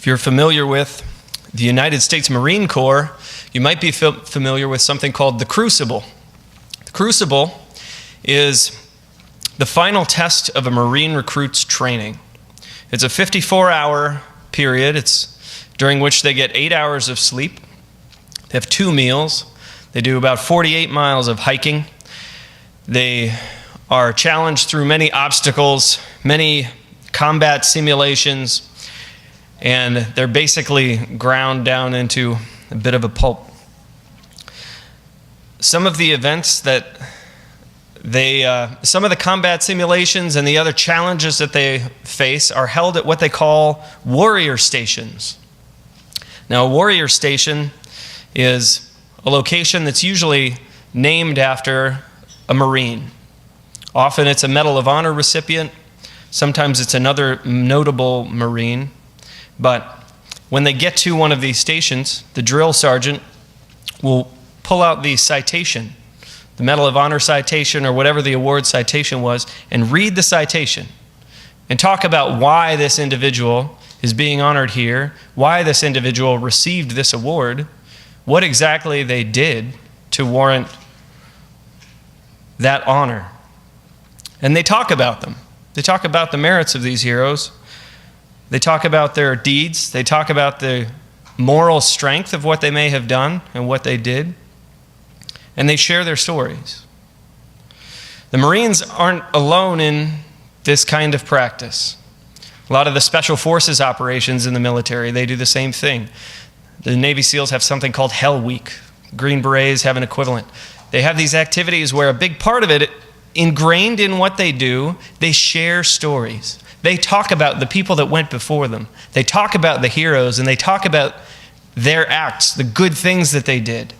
If you're familiar with the United States Marine Corps, you might be familiar with something called the Crucible. The Crucible is the final test of a Marine recruit's training. It's a 54-hour period. It's during which they get 8 hours of sleep. They have 2 meals. They do about 48 miles of hiking. They are challenged through many obstacles, many combat simulations, and they're basically ground down into a bit of a pulp. Some of the events that some of the combat simulations and the other challenges that they face are held at what they call warrior stations. Now, a warrior station is a location that's usually named after a Marine. Often it's a Medal of Honor recipient. Sometimes it's another notable Marine. But when they get to one of these stations, the drill sergeant will pull out the citation, the Medal of Honor citation or whatever the award citation was, and read the citation and talk about why this individual is being honored here, why this individual received this award, what exactly they did to warrant that honor. And they talk about them. They talk about the merits of these heroes. They talk about their deeds. They talk about the moral strength of what they may have done and what they did. And they share their stories. The Marines aren't alone in this kind of practice. A lot of the special forces operations in the military, they do the same thing. The Navy SEALs have something called Hell Week. Green Berets have an equivalent. They have these activities where a big part of it, ingrained in what they do, they share stories. They talk about the people that went before them. They talk about the heroes, and they talk about their acts, the good things that they did.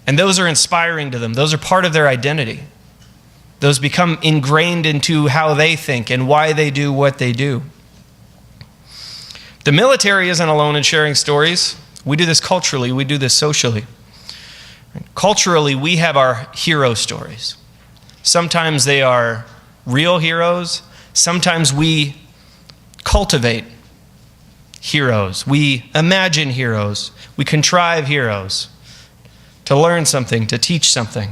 And those are inspiring to them. Those are part of their identity. Those become ingrained into how they think and why they do what they do. The military isn't alone in sharing stories. We do this culturally. We do this socially. Culturally, we have our hero stories. Sometimes they are real heroes. Sometimes we cultivate heroes. We imagine heroes. We contrive heroes to learn something, to teach something.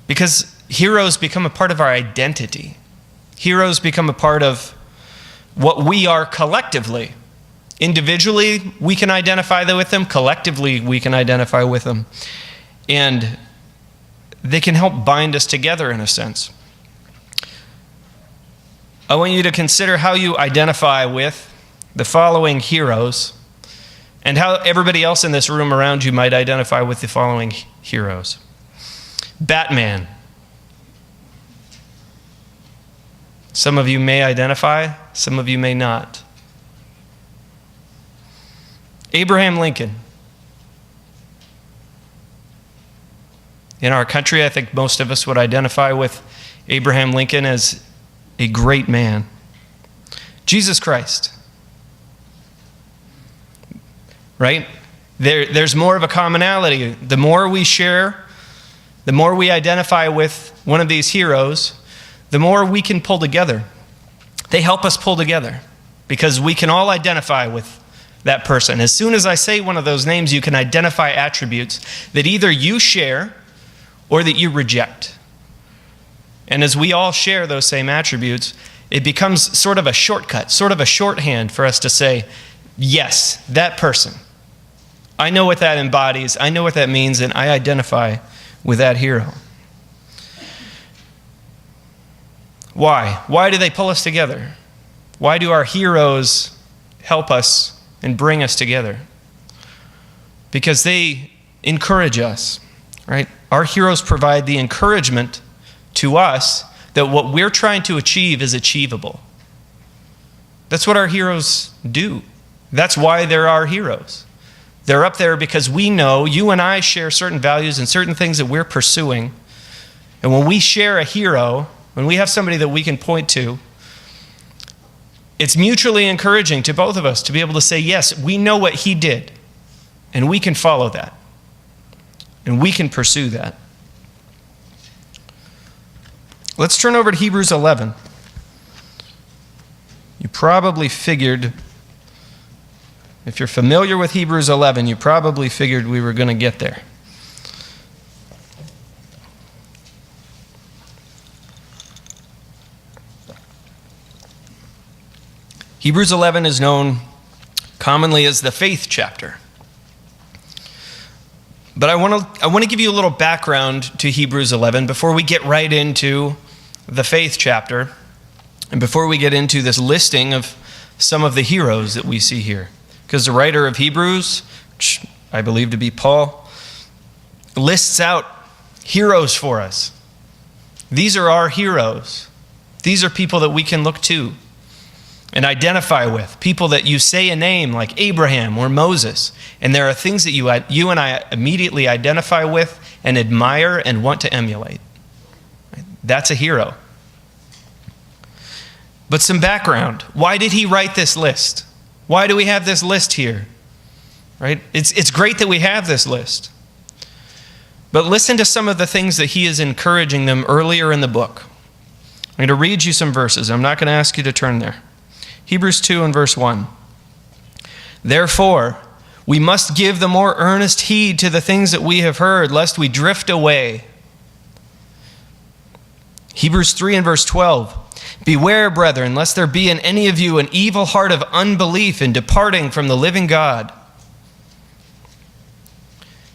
Because heroes become a part of our identity. Heroes become a part of what we are collectively. Individually, we can identify with them. Collectively, we can identify with them. And they can help bind us together in a sense. I want you to consider how you identify with the following heroes and how everybody else in this room around you might identify with the following heroes. Batman. Some of you may identify, some of you may not. Abraham Lincoln. In our country, I think most of us would identify with Abraham Lincoln as a great man. Jesus Christ. Right? There's more of a commonality. The more we share, the more we identify with one of these heroes, the more we can pull together. They help us pull together because we can all identify with that person. As soon as I say one of those names, you can identify attributes that either you share or that you reject. And as we all share those same attributes, it becomes sort of a shortcut, sort of a shorthand for us to say, yes, that person. I know what that embodies, I know what that means, and I identify with that hero. Why? Why do they pull us together? Why do our heroes help us and bring us together? Because they encourage us, right? Our heroes provide the encouragement to us that what we're trying to achieve is achievable. That's what our heroes do. That's why they're our heroes. They're up there because we know, you and I share certain values and certain things that we're pursuing. And when we share a hero, when we have somebody that we can point to, it's mutually encouraging to both of us to be able to say, yes, we know what he did, and we can follow that, and we can pursue that. Let's turn over to Hebrews 11. You probably figured If you're familiar with Hebrews 11, you probably figured we were going to get there. Hebrews 11 is known commonly as the faith chapter. But I want to give you a little background to Hebrews 11 before we get right into the faith chapter and before we get into this listing of some of the heroes that we see here. Because the writer of Hebrews, which I believe to be Paul, lists out heroes for us. These are our heroes. These are people that we can look to and identify with, people that you say a name like Abraham or Moses, and there are things that you and I immediately identify with and admire and want to emulate. That's a hero. But some background. Why did he write this list? Why do we have this list here? Right? It's great that we have this list. But listen to some of the things that he is encouraging them earlier in the book. I'm going to read you some verses. I'm not going to ask you to turn there. Hebrews 2 and verse 1. Therefore, we must give the more earnest heed to the things that we have heard, lest we drift away. Hebrews 3 and verse 12. Beware, brethren, lest there be in any of you an evil heart of unbelief in departing from the living God.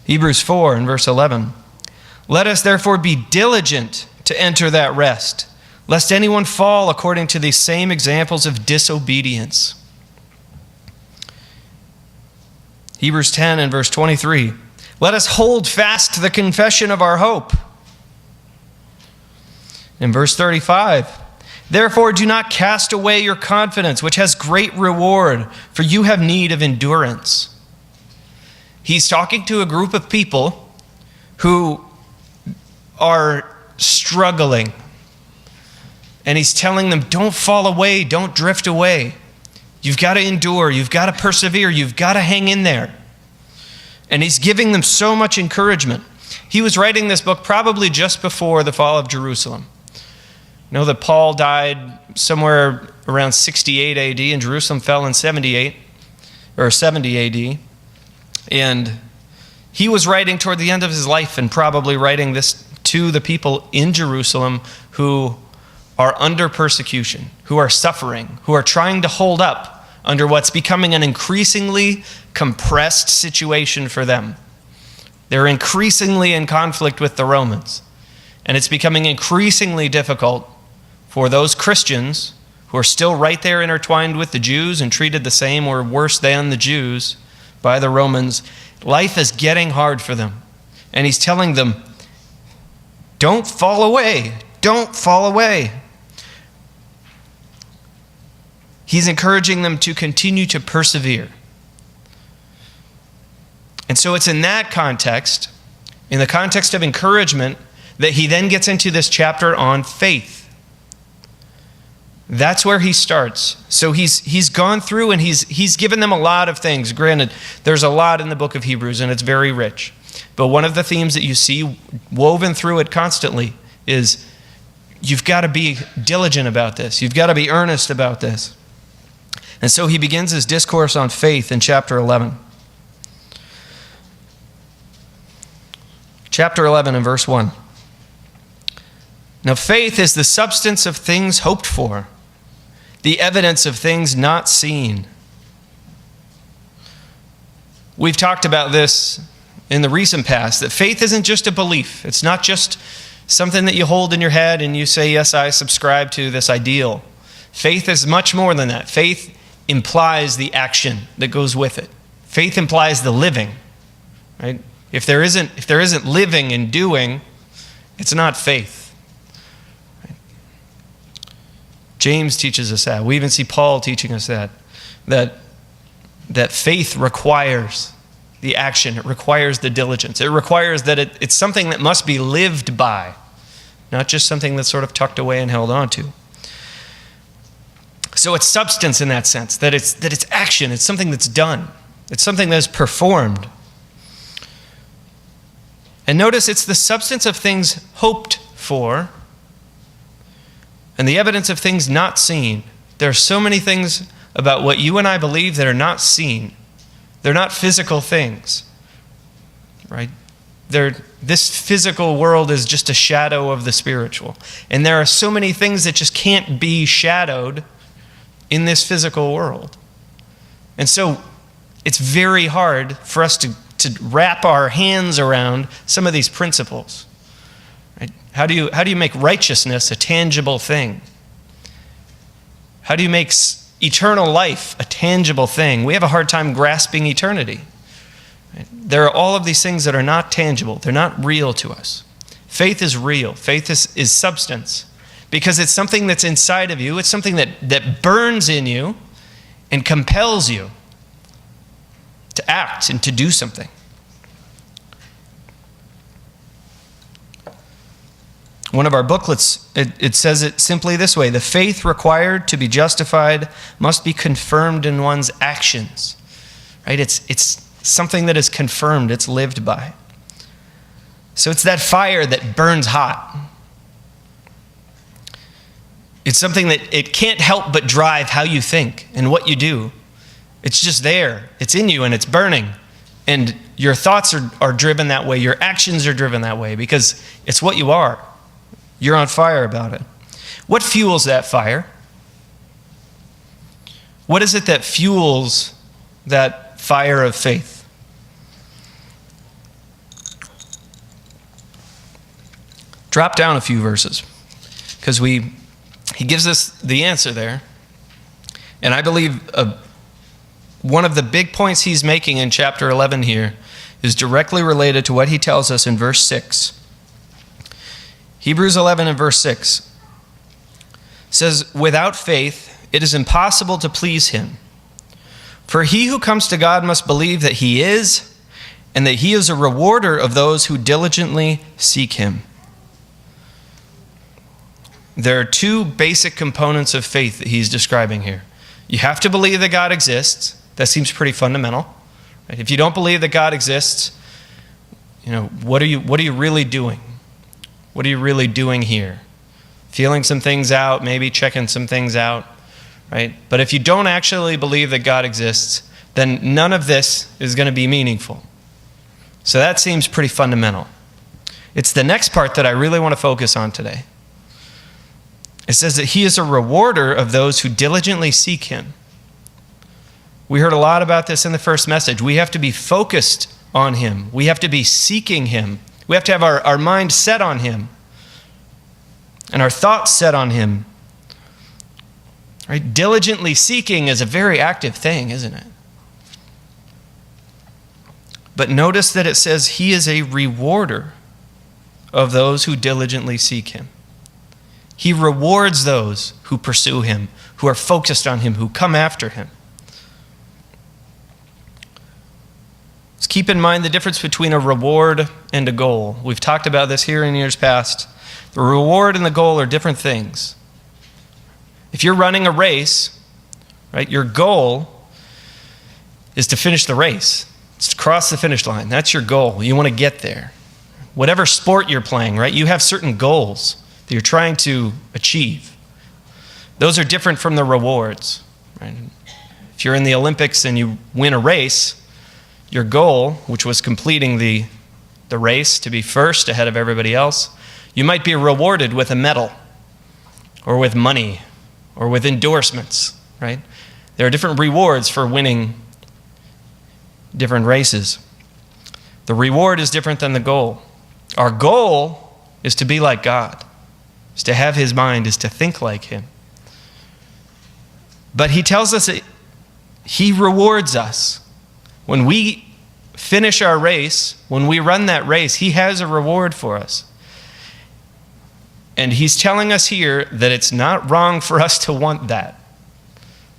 Hebrews 4 and verse 11. Let us therefore be diligent to enter that rest, lest anyone fall according to these same examples of disobedience. Hebrews 10 and verse 23. Let us hold fast to the confession of our hope. In verse 35. Therefore do not cast away your confidence, which has great reward, for you have need of endurance. He's talking to a group of people who are struggling. And he's telling them, don't fall away, don't drift away. You've got to endure, you've got to persevere, you've got to hang in there. And he's giving them so much encouragement. He was writing this book probably just before the fall of Jerusalem. You know that Paul died somewhere around 68 AD and Jerusalem fell in 70 AD. And he was writing toward the end of his life and probably writing this to the people in Jerusalem who are under persecution, who are suffering, who are trying to hold up under what's becoming an increasingly compressed situation for them. They're increasingly in conflict with the Romans, and it's becoming increasingly difficult for those Christians who are still right there intertwined with the Jews and treated the same or worse than the Jews by the Romans. Life is getting hard for them, and he's telling them, don't fall away, don't fall away. He's encouraging them to continue to persevere. And so it's in that context, in the context of encouragement, that he then gets into this chapter on faith. That's where he starts. So he's gone through and he's given them a lot of things. Granted, there's a lot in the book of Hebrews and it's very rich. But one of the themes that you see woven through it constantly is you've got to be diligent about this. You've got to be earnest about this. And so he begins his discourse on faith in chapter 11. Chapter 11 and verse 1. Now faith is the substance of things hoped for, the evidence of things not seen. We've talked about this in the recent past, that faith isn't just a belief. It's not just something that you hold in your head and you say, yes, I subscribe to this ideal. Faith is much more than that. Faith implies the action that goes with it. Faith implies the living, right? If there isn't living and doing, it's not faith. Right? James teaches us that. We even see Paul teaching us that faith requires the action. It requires the diligence. It requires that it's something that must be lived by, not just something that's sort of tucked away and held on to. So it's substance in that sense, that it's action. It's something that's done. It's something that is performed. And notice it's the substance of things hoped for and the evidence of things not seen. There are so many things about what you and I believe that are not seen. They're not physical things, right? This physical world is just a shadow of the spiritual. And there are so many things that just can't be shadowed in this physical world. And so it's very hard for us to wrap our hands around some of these principles. Right? How do you make righteousness a tangible thing? How do you make eternal life a tangible thing? We have a hard time grasping eternity. Right? There are all of these things that are not tangible. They're not real to us. Faith is real. Faith is substance because it's something that's inside of you. It's something that burns in you and compels you to act and to do something. One of our booklets, it says it simply this way: the faith required to be justified must be confirmed in one's actions. Right? It's something that is confirmed, it's lived by. So it's that fire that burns hot. It's something that it can't help but drive how you think and what you do. It's just there. It's in you and it's burning. And your thoughts are driven that way. Your actions are driven that way because it's what you are. You're on fire about it. What fuels that fire? What is it that fuels that fire of faith? Drop down a few verses because he gives us the answer there. And I believe one of the big points he's making in chapter 11 here is directly related to what he tells us in verse 6. Hebrews 11 and verse 6 says, "Without faith it is impossible to please him. For he who comes to God must believe that he is, and that he is a rewarder of those who diligently seek him." There are two basic components of faith that he's describing here. You have to believe that God exists. That seems pretty fundamental. Right? If you don't believe that God exists, what are you really doing? What are you really doing here? Feeling some things out, maybe checking some things out, right? But if you don't actually believe that God exists, then none of this is going to be meaningful. So that seems pretty fundamental. It's the next part that I really want to focus on today. It says that he is a rewarder of those who diligently seek him. We heard a lot about this in the first message. We have to be focused on him. We have to be seeking him. We have to have our mind set on him and our thoughts set on him. Right? Diligently seeking is a very active thing, isn't it? But notice that it says he is a rewarder of those who diligently seek him. He rewards those who pursue him, who are focused on him, who come after him. Let's keep in mind the difference between a reward and a goal. We've talked about this here in years past. The reward and the goal are different things. If you're running a race, right, your goal is to finish the race. It's to cross the finish line. That's your goal. You want to get there. Whatever sport you're playing, right, you have certain goals that you're trying to achieve. Those are different from the rewards. Right? If you're in the Olympics and you win a race, your goal, which was completing the race to be first ahead of everybody else, you might be rewarded with a medal or with money or with endorsements, right? There are different rewards for winning different races. The reward is different than the goal. Our goal is to be like God, is to have his mind, is to think like him. But he tells us that he rewards us. When we finish our race, when we run that race, he has a reward for us. And he's telling us here that it's not wrong for us to want that.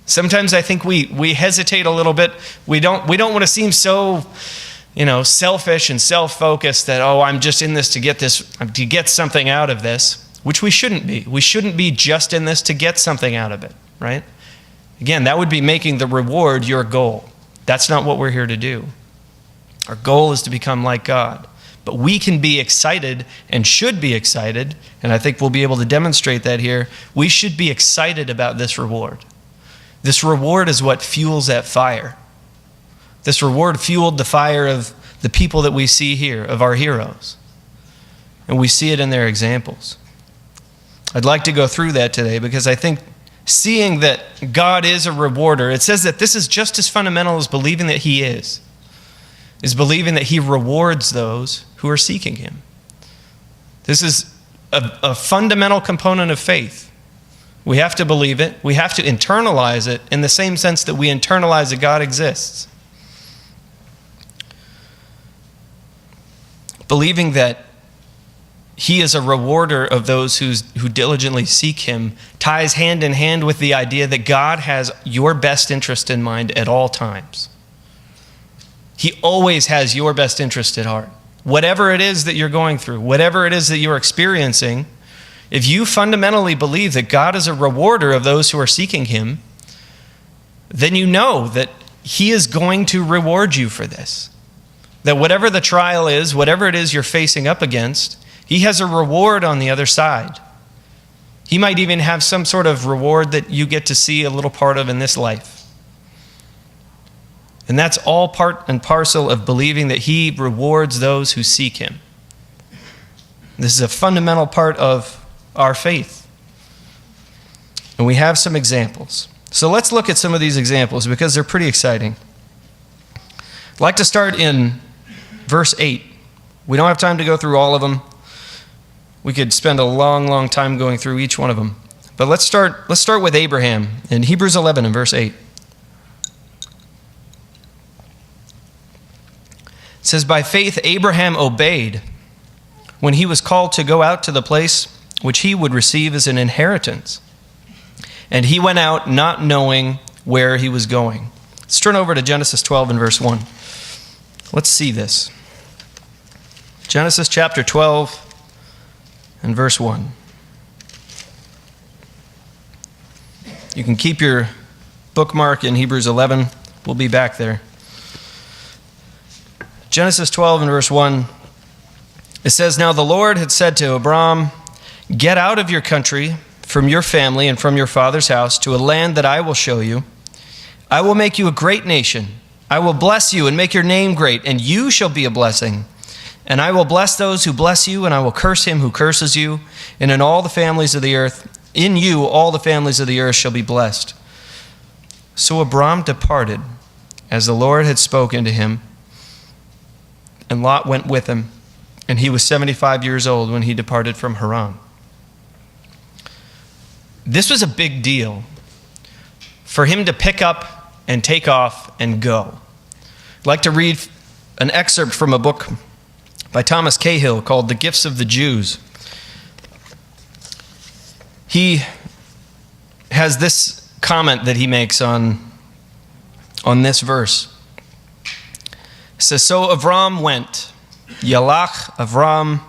Sometimes I think we hesitate a little bit. We don't want to seem so, selfish and self-focused that, I'm just in this to get something out of this, which we shouldn't be. We shouldn't be just in this to get something out of it, right? Again, that would be making the reward your goal. That's not what we're here to do. Our goal is to become like God. But we can be excited and should be excited, and I think we'll be able to demonstrate that here. We should be excited about this reward. This reward is what fuels that fire. This reward fueled the fire of the people that we see here, of our heroes. And we see it in their examples. I'd like to go through that today because I think seeing that God is a rewarder, it says that this is just as fundamental as believing that he is believing that he rewards those who are seeking him. This is a fundamental component of faith. We have to believe it. We have to internalize it in the same sense that we internalize that God exists. Believing that he is a rewarder of those who diligently seek him ties hand in hand with the idea that God has your best interest in mind at all times. He always has your best interest at heart. Whatever it is that you're going through, whatever it is that you're experiencing, if you fundamentally believe that God is a rewarder of those who are seeking him, then you know that he is going to reward you for this. That whatever the trial is, whatever it is you're facing up against, he has a reward on the other side. He might even have some sort of reward that you get to see a little part of in this life. And that's all part and parcel of believing that he rewards those who seek him. This is a fundamental part of our faith. And we have some examples. So let's look at some of these examples because they're pretty exciting. I'd like to start in verse 8. We don't have time to go through all of them. We could spend a long, long time going through each one of them. But let's start with Abraham in Hebrews 11 and verse 8. It says, by faith Abraham obeyed when he was called to go out to the place which he would receive as an inheritance. And he went out not knowing where he was going. Let's turn over to Genesis 12 and verse 1. Let's see this. Genesis chapter 12 and verse 1. You can keep your bookmark in Hebrews 11. We'll be back there. Genesis 12 and verse 1, it says, now the Lord had said to Abram, get out of your country, from your family, and from your father's house, to a land that I will show you. I will make you a great nation. I will bless you and make your name great, and you shall be a blessing. And I will bless those who bless you, and I will curse him who curses you. And in all the families of the earth, in you all the families of the earth shall be blessed. So Abram departed, as the Lord had spoken to him, and Lot went with him, and he was 75 years old when he departed from Haran. This was a big deal for him to pick up and take off and go. I'd like to read an excerpt from a book by Thomas Cahill called The Gifts of the Jews. He has this comment that he makes on this verse. It says, so Avram went, Yalach Avram.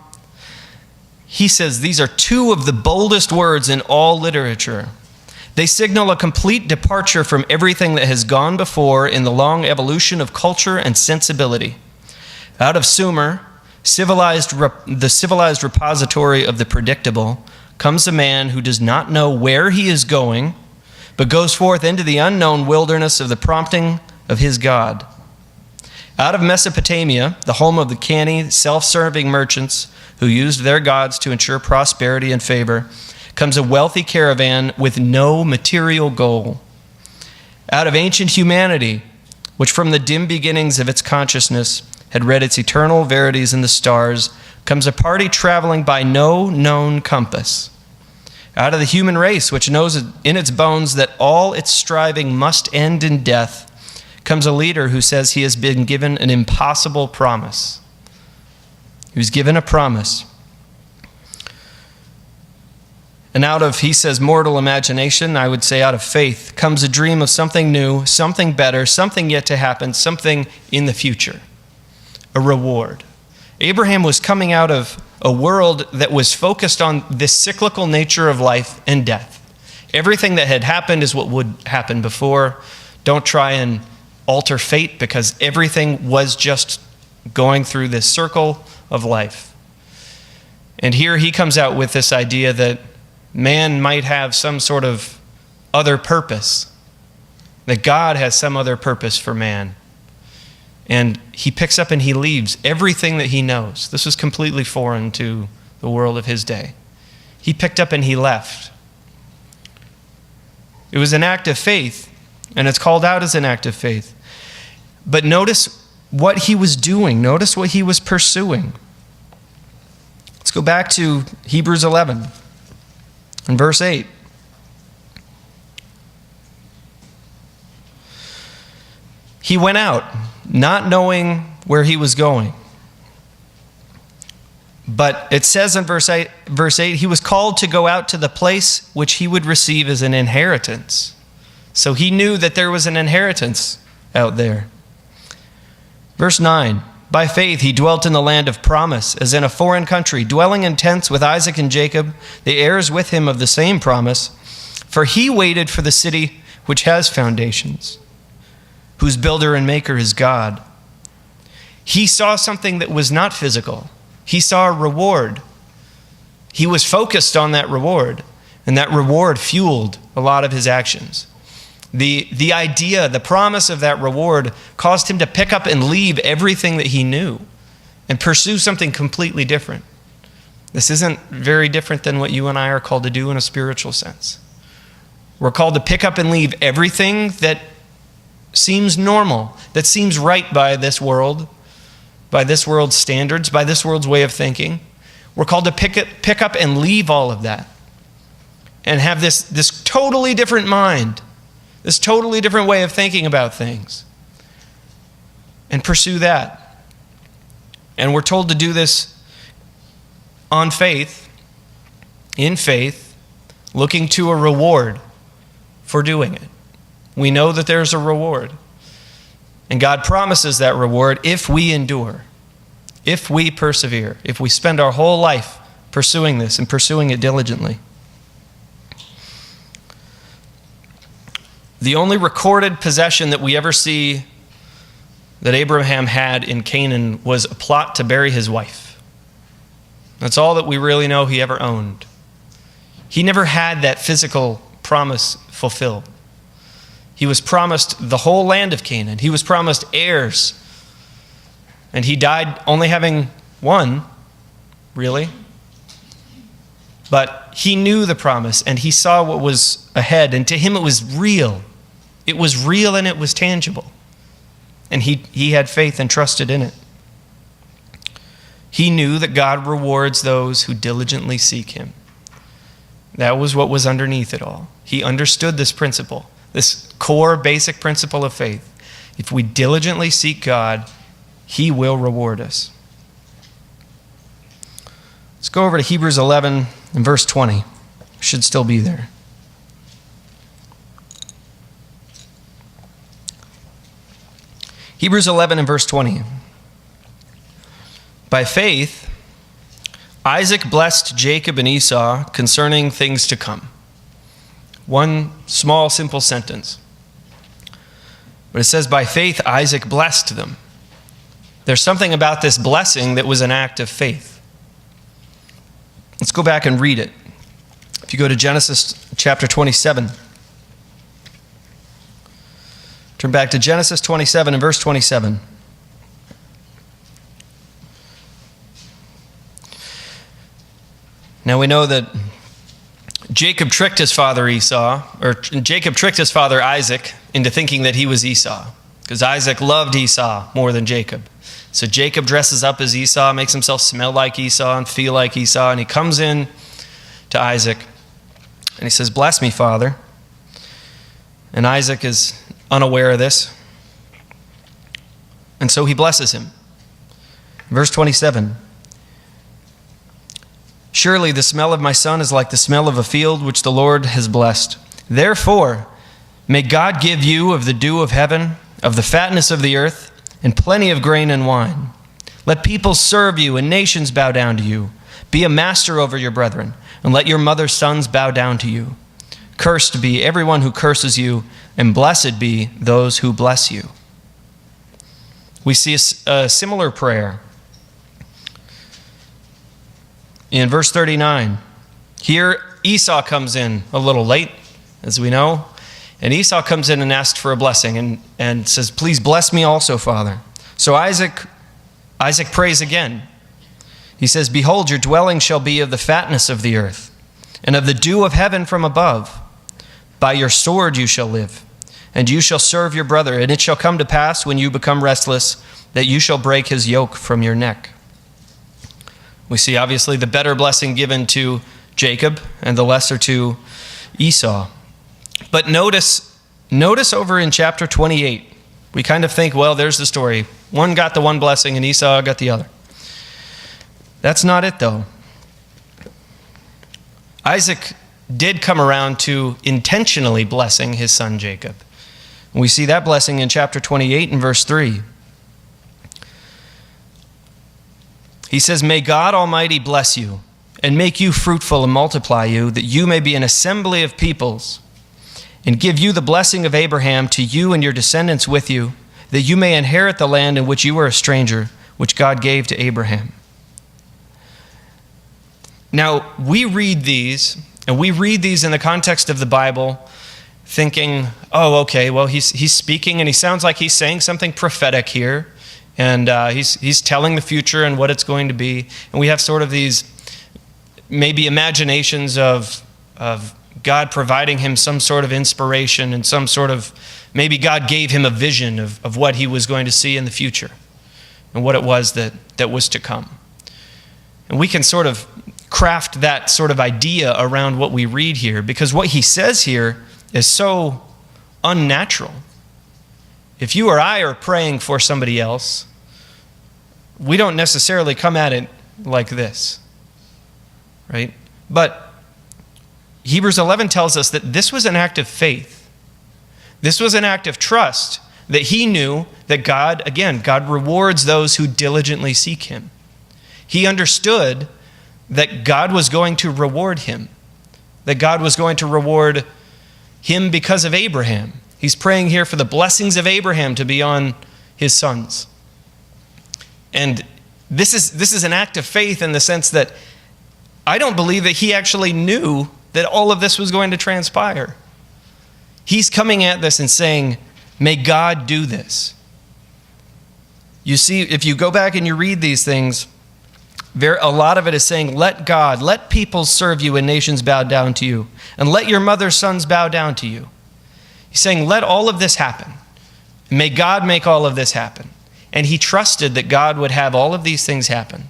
He says these are two of the boldest words in all literature. They signal a complete departure from everything that has gone before in the long evolution of culture and sensibility. Out of Sumer, the civilized repository of the predictable, comes a man who does not know where he is going, but goes forth into the unknown wilderness of the prompting of his God. Out of Mesopotamia, the home of the canny, self-serving merchants who used their gods to ensure prosperity and favor, comes a wealthy caravan with no material goal. Out of ancient humanity, which from the dim beginnings of its consciousness had read its eternal verities in the stars, comes a party traveling by no known compass. Out of the human race, which knows in its bones that all its striving must end in death, comes a leader who says he has been given an impossible promise. He was given a promise. And out of, he says, mortal imagination, I would say out of faith, comes a dream of something new, something better, something yet to happen, something in the future. A reward. Abraham was coming out of a world that was focused on this cyclical nature of life and death. Everything that had happened is what would happen before. Don't try and alter fate because everything was just going through this circle of life. And here he comes out with this idea that man might have some sort of other purpose, that God has some other purpose for man. And he picks up and he leaves everything that he knows. This was completely foreign to the world of his day. He picked up and he left. It was an act of faith, and it's called out as an act of faith. But notice what he was doing. Notice what he was pursuing. Let's go back to Hebrews 11 and verse 8. He went out, not knowing where he was going. But it says in verse 8, he was called to go out to the place which he would receive as an inheritance. So he knew that there was an inheritance out there. Verse 9, by faith he dwelt in the land of promise, as in a foreign country, dwelling in tents with Isaac and Jacob, the heirs with him of the same promise. For he waited for the city which has foundations, whose builder and maker is God. He saw something that was not physical. He saw a reward. He was focused on that reward, and that reward fueled a lot of his actions. The idea, the promise of that reward caused him to pick up and leave everything that he knew and pursue something completely different. This isn't very different than what you and I are called to do in a spiritual sense. We're called to pick up and leave everything that seems normal, that seems right by this world, by this world's standards, by this world's way of thinking. We're called to pick up and leave all of that and have this totally different mind, this totally different way of thinking about things, and pursue that. And we're told to do this on faith, in faith, looking to a reward for doing it. We know that there's a reward. And God promises that reward if we endure, if we persevere, if we spend our whole life pursuing this and pursuing it diligently. The only recorded possession that we ever see that Abraham had in Canaan was a plot to bury his wife. That's all that we really know he ever owned. He never had that physical promise fulfilled. He was promised the whole land of Canaan. He was promised heirs. And he died only having one, really. But he knew the promise, and he saw what was ahead, and to him it was real. It was real and it was tangible. And he had faith and trusted in it. He knew that God rewards those who diligently seek him. That was what was underneath it all. He understood this principle, this core basic principle of faith. If we diligently seek God, he will reward us. Let's go over to Hebrews 11 and verse 20. Should still be there. Hebrews 11 and verse 20. By faith, Isaac blessed Jacob and Esau concerning things to come. One small, simple sentence. But it says, by faith, Isaac blessed them. There's something about this blessing that was an act of faith. Let's go back and read it. If you go to Genesis chapter 27. Turn back to Genesis 27 and verse 27. Now we know that Jacob tricked his father Isaac into thinking that he was Esau, because Isaac loved Esau more than Jacob. So Jacob dresses up as Esau, makes himself smell like Esau and feel like Esau, and he comes in to Isaac and he says, "Bless me, Father." And Isaac is unaware of this, and so he blesses him. Verse 27. Surely the smell of my son is like the smell of a field which the Lord has blessed. Therefore, may God give you of the dew of heaven, of the fatness of the earth, and plenty of grain and wine. Let people serve you and nations bow down to you. Be a master over your brethren, and let your mother's sons bow down to you. Cursed be everyone who curses you, and blessed be those who bless you. We see a similar prayer in verse 39. Here Esau comes in a little late, as we know, and Esau comes in and asks for a blessing and says, "Please bless me also, Father." So Isaac prays again. He says, "Behold, your dwelling shall be of the fatness of the earth, and of the dew of heaven from above. By your sword you shall live, and you shall serve your brother. And it shall come to pass, when you become restless, that you shall break his yoke from your neck." We see obviously the better blessing given to Jacob and the lesser to Esau. But notice over in chapter 28, we kind of think, well, there's the story. One got the one blessing and Esau got the other. That's not it, though. Isaac did come around to intentionally blessing his son Jacob. We see that blessing in chapter 28 and verse 3. He says, "May God Almighty bless you and make you fruitful and multiply you, that you may be an assembly of peoples, and give you the blessing of Abraham to you and your descendants with you, that you may inherit the land in which you were a stranger, which God gave to Abraham." Now, we read these in the context of the Bible, thinking, oh, okay, well, he's speaking, and he sounds like he's saying something prophetic here, and he's telling the future and what it's going to be. And we have sort of these maybe imaginations of God providing him some sort of inspiration and some sort of, maybe God gave him a vision of what he was going to see in the future and what it was that was to come. And we can sort of craft that sort of idea around what we read here, because what he says here is so unnatural. If you or I are praying for somebody else, we don't necessarily come at it like this, right? But Hebrews 11 tells us that this was an act of faith. This was an act of trust, that he knew that God rewards those who diligently seek him. He understood that God was going to reward him, that God was going to reward him because of Abraham. He's praying here for the blessings of Abraham to be on his sons. And this is an act of faith in the sense that I don't believe that he actually knew that all of this was going to transpire. He's coming at this and saying, may God do this. You see, if you go back and you read these things, a lot of it is saying, let peoples serve you and nations bow down to you, and let your mother's sons bow down to you. He's saying, let all of this happen. May God make all of this happen. And he trusted that God would have all of these things happen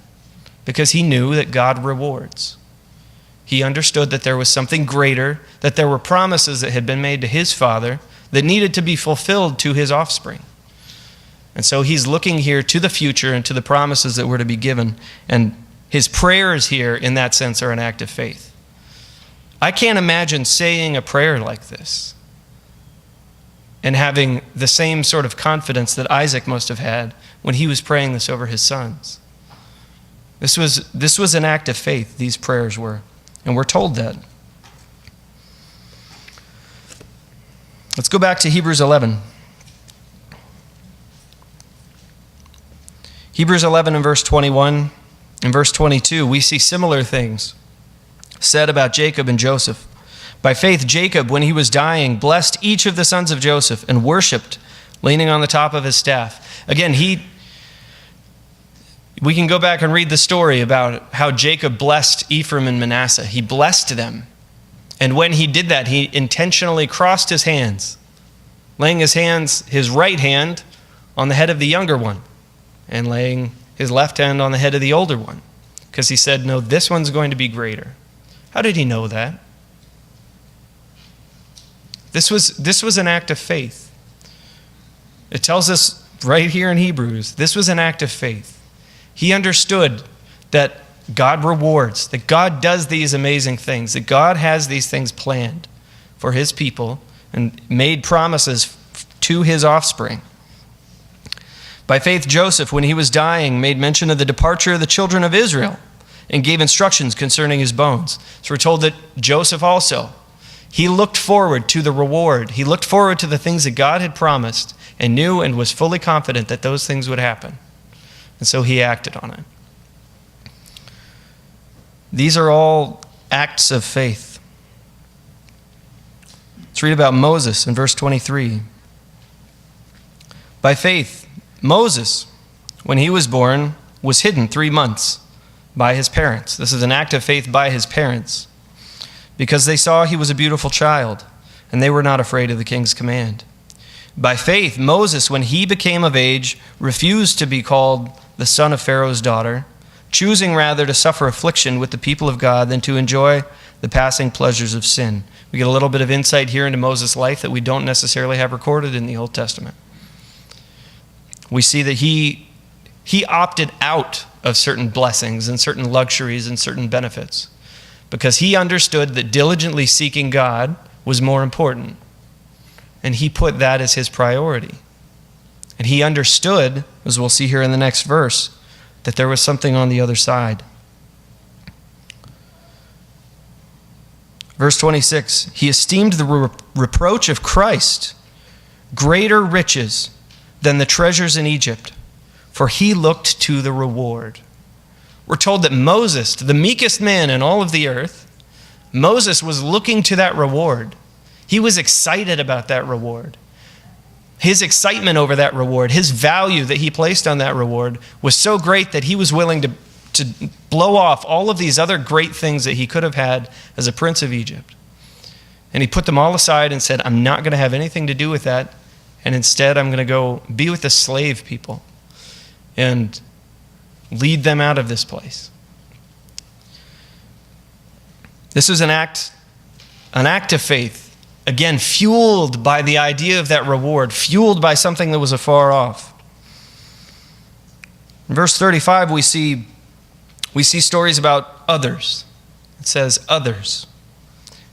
because he knew that God rewards. He understood that there was something greater, that there were promises that had been made to his father that needed to be fulfilled to his offspring. And so he's looking here to the future and to the promises that were to be given. And his prayers here, in that sense, are an act of faith. I can't imagine saying a prayer like this and having the same sort of confidence that Isaac must have had when he was praying this over his sons. This was an act of faith, these prayers were. And we're told that. Let's go back to Hebrews 11. Hebrews 11 and verse 21 and verse 22, we see similar things said about Jacob and Joseph. By faith, Jacob, when he was dying, blessed each of the sons of Joseph and worshiped, leaning on the top of his staff. Again, we can go back and read the story about how Jacob blessed Ephraim and Manasseh. He blessed them. And when he did that, he intentionally crossed his hands, laying his right hand on the head of the younger one, and laying his left hand on the head of the older one, because he said, no, this one's going to be greater. How did he know that? This was an act of faith. It tells us right here in Hebrews, this was an act of faith. He understood that God rewards, that God does these amazing things, that God has these things planned for his people and made promises to his offspring. By faith, Joseph, when he was dying, made mention of the departure of the children of Israel and gave instructions concerning his bones. So we're told that Joseph also, he looked forward to the reward. He looked forward to the things that God had promised and knew and was fully confident that those things would happen. And so he acted on it. These are all acts of faith. Let's read about Moses in verse 23. By faith, Moses, when he was born, was hidden 3 months by his parents. This is an act of faith by his parents, because they saw he was a beautiful child, and they were not afraid of the king's command. By faith, Moses, when he became of age, refused to be called the son of Pharaoh's daughter, choosing rather to suffer affliction with the people of God than to enjoy the passing pleasures of sin. We get a little bit of insight here into Moses' life that we don't necessarily have recorded in the Old Testament. We see that he opted out of certain blessings and certain luxuries and certain benefits because he understood that diligently seeking God was more important. And he put that as his priority. And he understood, as we'll see here in the next verse, that there was something on the other side. Verse 26, he esteemed the reproach of Christ greater riches than the treasures in Egypt, for he looked to the reward. We're told that Moses, the meekest man in all of the earth, Moses was looking to that reward. He was excited about that reward. His excitement over that reward, his value that he placed on that reward was so great that he was willing to blow off all of these other great things that he could have had as a prince of Egypt. And he put them all aside and said, I'm not going to have anything to do with that. And instead, I'm going to go be with the slave people and lead them out of this place. This was an act of faith, again, fueled by the idea of that reward, fueled by something that was afar off. In verse 35, we see stories about others. It says others.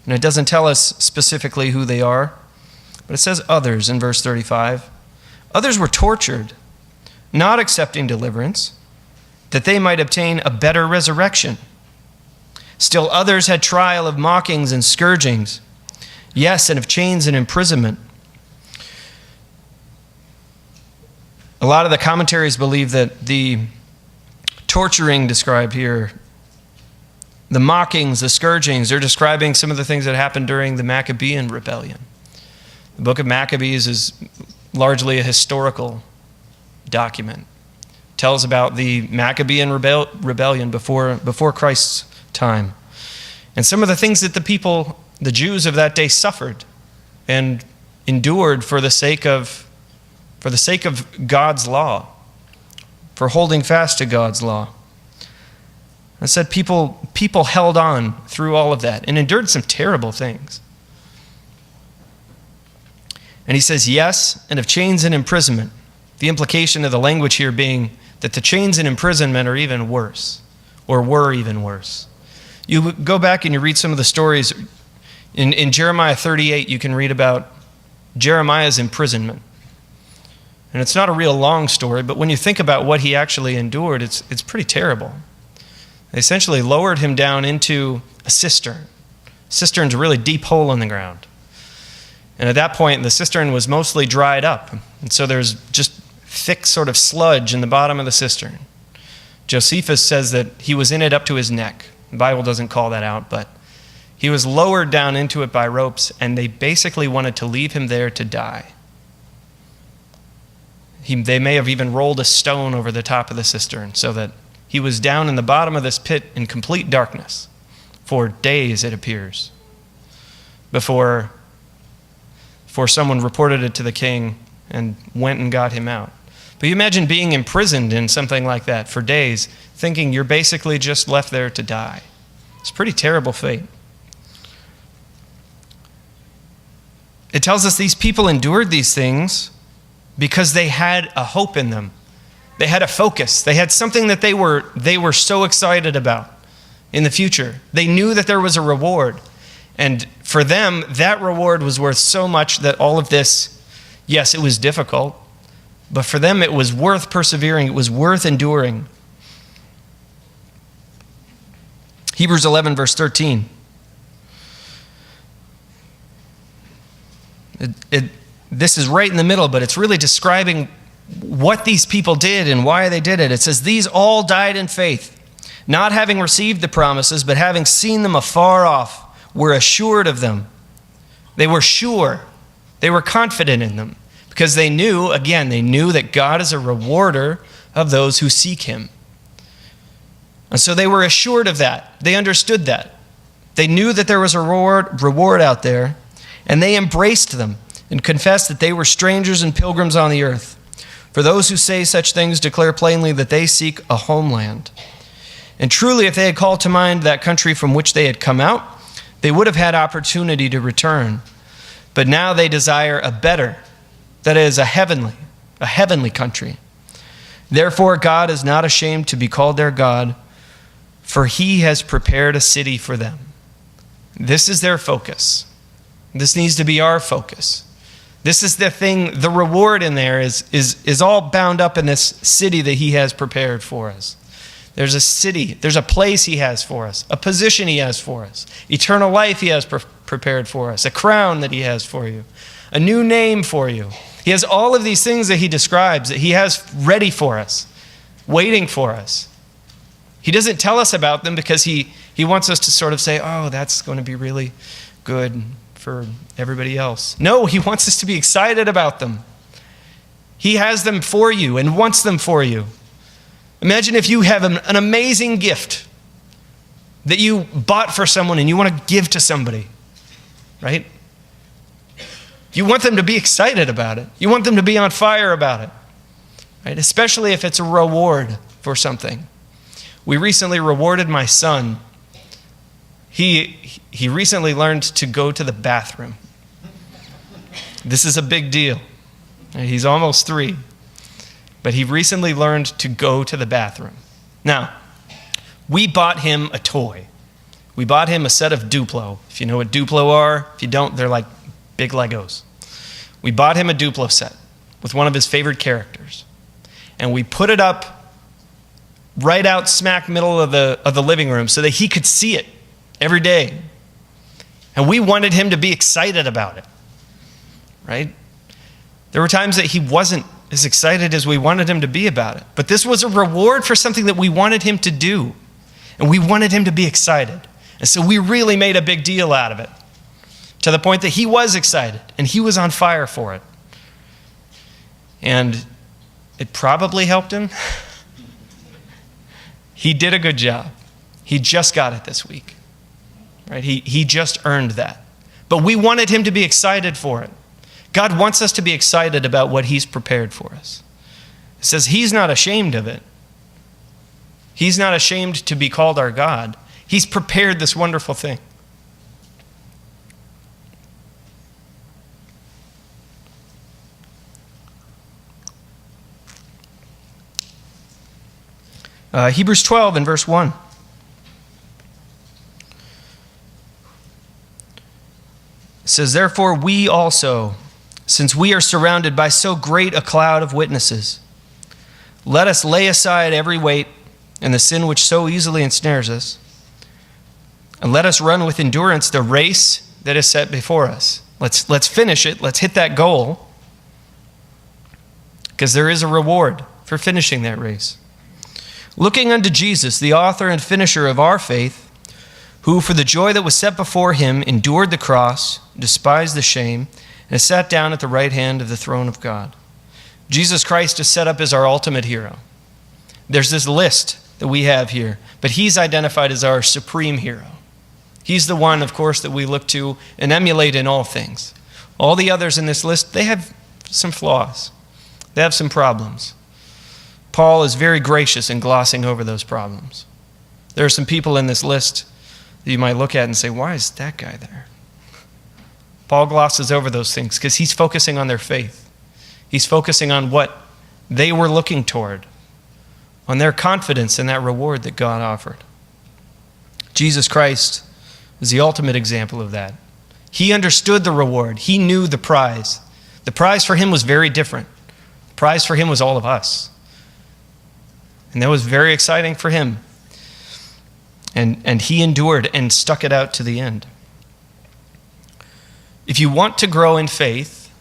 And it doesn't tell us specifically who they are, but it says others in verse 35. Others were tortured, not accepting deliverance, that they might obtain a better resurrection. Still others had trial of mockings and scourgings, yes, and of chains and imprisonment. A lot of the commentaries believe that the torturing described here, the mockings, the scourgings, they're describing some of the things that happened during the Maccabean rebellion. The book of Maccabees is largely a historical document. It tells about the Maccabean rebellion before Christ's time. And some of the things that the Jews of that day suffered and endured for the sake of God's law, for holding fast to God's law. I said people held on through all of that and endured some terrible things. And he says, yes, and of chains and imprisonment. The implication of the language here being that the chains and imprisonment are even worse, or were even worse. You go back and you read some of the stories. In Jeremiah 38, you can read about Jeremiah's imprisonment. And it's not a real long story, but when you think about what he actually endured, it's pretty terrible. They essentially lowered him down into a cistern. Cistern's a really deep hole in the ground. And at that point, the cistern was mostly dried up. And so there's just thick sort of sludge in the bottom of the cistern. Josephus says that he was in it up to his neck. The Bible doesn't call that out, but he was lowered down into it by ropes, and they basically wanted to leave him there to die. They may have even rolled a stone over the top of the cistern so that he was down in the bottom of this pit in complete darkness for days, it appears, before someone reported it to the king and went and got him out. But you imagine being imprisoned in something like that for days, thinking you're basically just left there to die. It's a pretty terrible fate. It tells us these people endured these things because they had a hope in them. They had a focus. They had something that they were so excited about in the future. They knew that there was a reward. And for them, that reward was worth so much that all of this, yes, it was difficult, but for them it was worth persevering. It was worth enduring. Hebrews 11, verse 13. This is right in the middle, but it's really describing what these people did and why they did it. It says, these all died in faith, not having received the promises, but having seen them afar off, were assured of them. They were sure. They were confident in them because they knew that God is a rewarder of those who seek him. And so they were assured of that. They understood that. They knew that there was a reward out there, and they embraced them and confessed that they were strangers and pilgrims on the earth. For those who say such things declare plainly that they seek a homeland. And truly, if they had called to mind that country from which they had come out, they would have had opportunity to return. But now they desire a better, that is, a heavenly country. Therefore, God is not ashamed to be called their God, for he has prepared a city for them. This is their focus. This needs to be our focus. This is the thing, the reward in there is all bound up in this city that he has prepared for us. There's a city, there's a place he has for us, a position he has for us, eternal life he has prepared for us, a crown that he has for you, a new name for you. He has all of these things that he describes, that he has ready for us, waiting for us. He doesn't tell us about them because he wants us to sort of say, oh, that's going to be really good for everybody else. No, he wants us to be excited about them. He has them for you and wants them for you. Imagine if you have an amazing gift that you bought for someone and you want to give to somebody, right? You want them to be excited about it. You want them to be on fire about it, right? Especially if it's a reward for something. We recently rewarded my son. He recently learned to go to the bathroom. This is a big deal. He's almost 3. But he recently learned to go to the bathroom. Now, we bought him a toy. We bought him a set of Duplo. If you know what Duplo are, if you don't, they're like big Legos. We bought him a Duplo set with one of his favorite characters. And we put it up right out smack middle of the living room so that he could see it every day. And we wanted him to be excited about it, right? There were times that he wasn't as excited as we wanted him to be about it. But this was a reward for something that we wanted him to do. And we wanted him to be excited. And so we really made a big deal out of it, to the point that he was excited and he was on fire for it. And it probably helped him. He did a good job. He just got it this week, right? He just earned that. But we wanted him to be excited for it. God wants us to be excited about what he's prepared for us. It says he's not ashamed of it. He's not ashamed to be called our God. He's prepared this wonderful thing. Hebrews 12 and verse 1. It says, therefore we also, since we are surrounded by so great a cloud of witnesses, let us lay aside every weight and the sin which so easily ensnares us, and let us run with endurance the race that is set before us. Let's finish it. Let's hit that goal, because there is a reward for finishing that race. Looking unto Jesus, the author and finisher of our faith, who for the joy that was set before him endured the cross, despised the shame, and has sat down at the right hand of the throne of God. Jesus Christ is set up as our ultimate hero. There's this list that we have here, but he's identified as our supreme hero. He's the one, of course, that we look to and emulate in all things. All the others in this list, they have some flaws. They have some problems. Paul is very gracious in glossing over those problems. There are some people in this list that you might look at and say, why is that guy there? Paul glosses over those things because he's focusing on their faith. He's focusing on what they were looking toward, on their confidence in that reward that God offered. Jesus Christ is the ultimate example of that. He understood the reward. He knew the prize. The prize for him was very different. The prize for him was all of us. And that was very exciting for him. And he endured and stuck it out to the end. If you want to grow in faith,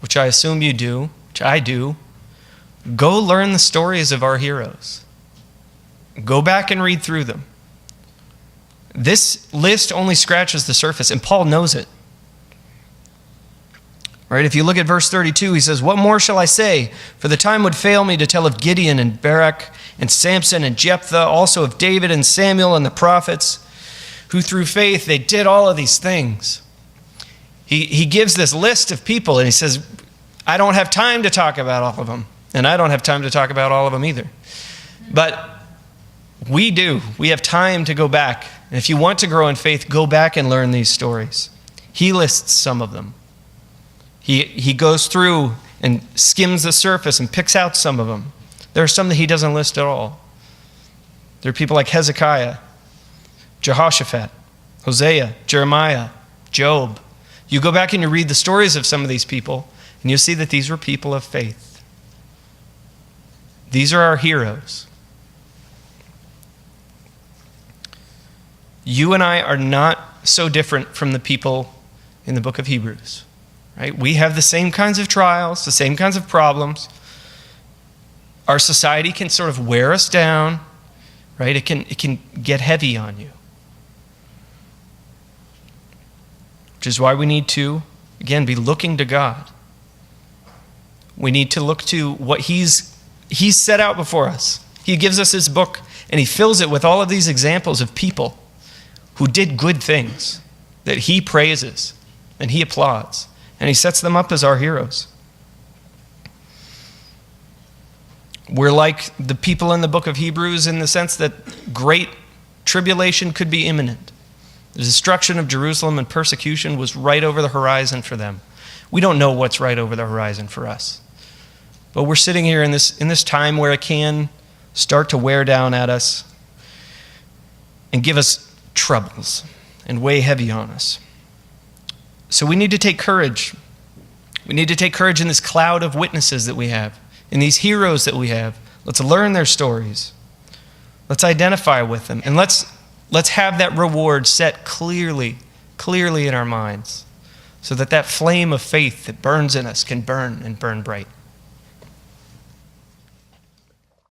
which I assume you do, which I do, go learn the stories of our heroes. Go back and read through them. This list only scratches the surface, and Paul knows it. Right? If you look at verse 32, he says, "What more shall I say? For the time would fail me to tell of Gideon and Barak and Samson and Jephthah, also of David and Samuel and the prophets, who through faith they did all of these things." He gives this list of people, and he says, I don't have time to talk about all of them, and I don't have time to talk about all of them either. But we do. We have time to go back. And if you want to grow in faith, go back and learn these stories. He lists some of them. He goes through and skims the surface and picks out some of them. There are some that he doesn't list at all. There are people like Hezekiah, Jehoshaphat, Hosea, Jeremiah, Job. You go back and you read the stories of some of these people, and you'll see that these were people of faith. These are our heroes. You and I are not so different from the people in the book of Hebrews. Right? We have the same kinds of trials, the same kinds of problems. Our society can sort of wear us down, right? It can get heavy on you. Which is why we need to, again, be looking to God. We need to look to what He's set out before us. He gives us His book, and He fills it with all of these examples of people who did good things that He praises and He applauds. And He sets them up as our heroes. We're like the people in the book of Hebrews in the sense that great tribulation could be imminent. The destruction of Jerusalem and persecution was right over the horizon for them. We don't know what's right over the horizon for us. But we're sitting here in this time where it can start to wear down at us and give us troubles and weigh heavy on us. So we need to take courage. We need to take courage in this cloud of witnesses that we have, in these heroes that we have. Let's learn their stories. Let's identify with them. And let's have that reward set clearly in our minds so that flame of faith that burns in us can burn and burn bright.